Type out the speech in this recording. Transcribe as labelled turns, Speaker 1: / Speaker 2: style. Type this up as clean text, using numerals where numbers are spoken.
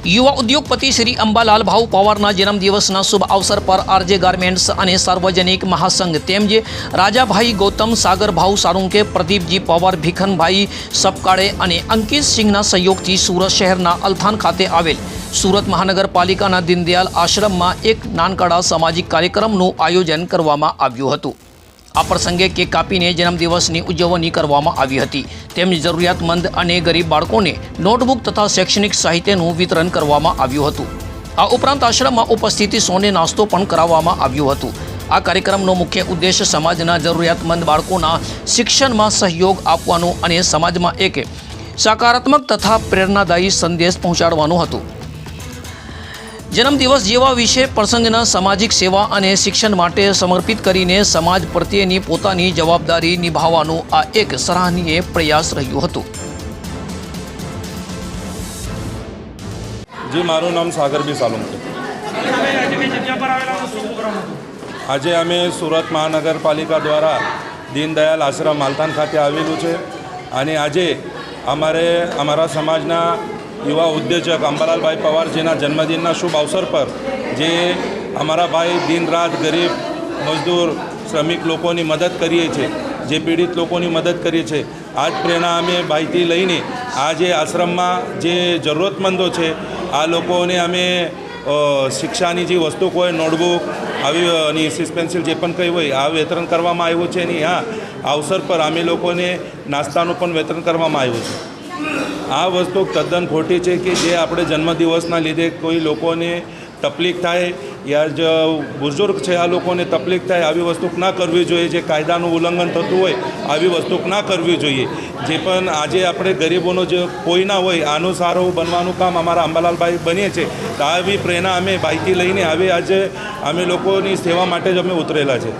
Speaker 1: युवा उद्योगपति श्री अंबालाल भाऊ पवारना जन्मदिवसना शुभ अवसर पर आरजे गार्मेंट्स અને સાર્વજનિક મહાસંઘ તેમજ રાજાભાઈ ગૌતમ સાગરભાઉ સારુંકે પ્રદીપજી પવાર ભીખનભાઈ સપકાળે અને અંકિત સિંહના સહયોગથી સુરત શહેરના અલથાણ ખાતે આવેલ સુરત મહાનગરપાલિકાના દીનદયાલ આશ્રમમાં એક નાનકડા સામાજિક કાર્યક્રમનું આયોજન કરવામાં આવ્યું હતું। આ પ્રસંગે કેક કાપીને જન્મદિવસની ઉજવણી કરવામાં આવી હતી। તેમજ જરૂરિયાતમંદ અને ગરીબ બાળકોને નોટબુક તથા શૈક્ષણિક સાહિત્યનું વિતરણ કરવામાં આવ્યું હતું। આ ઉપરાંત આશ્રમમાં ઉપસ્થિત સૌને નાસ્તો પણ કરાવવામાં આવ્યો હતો। આ કાર્યક્રમનો મુખ્ય ઉદ્દેશ સમાજના જરૂરિયાતમંદ બાળકોના શિક્ષણમાં સહયોગ આપવાનો અને સમાજમાં એક સકારાત્મક તથા પ્રેરણાદાયી સંદેશ પહોંચાડવાનો હતો। જન્મદિવસ જેવા વિશે પ્રસંગના સામાજિક સેવા અને શિક્ષણ માટે સમર્પિત કરીને સમાજ પ્રત્યેની પોતાની જવાબદારી નિભાવવાનો આ એક સરાહનીય પ્રયાસ રહ્યો હતો।
Speaker 2: जी मारू नाम सागरभाई सालुंके। आज अमे सूरत महानगरपालिका द्वारा दीनदयाल आश्रम मालथाण खाते आवेलू है और आज अमारे अमरा समाजना युवा उद्योजक अंबालाल भाई पवारजीना जन्मदिनना शुभ अवसर पर जे अमरा भाई दिन रात गरीब मजदूर श्रमिक लोगों मदद करीए छे, जे पीड़ित लोगों मदद करीए छे, आज प्रेरणा अमे भाईथी लईने आज आश्रम में जे जरूरतमंदों है आ लोगोने अमे शिक्षानी जी वस्तु कोई नोटबुक आवी सीस पेन्सिल जे पण कई होय आ वितरण करवामां आव्युं छे ने आ अवसर पर अमे लोगोने नाસ્તાનું પણ वितरण करवामां आव्युं छे। आ वस्तु तद्दन खोटी है कि जे आपणे जन्मदिवसना लीधे कोई लोगोने तकलीफ थाय या जो बुजुर्ग है आ लोगोने तकलीफ थाय आवी वस्तु ना करवी जोईए। जे कायदानुं उल्लंघन थतुं होय आवी वस्तु ना करवी जोईए। जे पण आजे आपणे गरीबोनो जो कोई ना होय आनुं सारो बनवानुं काम अमारा अंबालाल भाई बनीए छे। तो आवी प्रेरणा अमे भाईथी लईने आवी आज अमे लोकोनी सेवा माटे ज अमे उतरेला छे।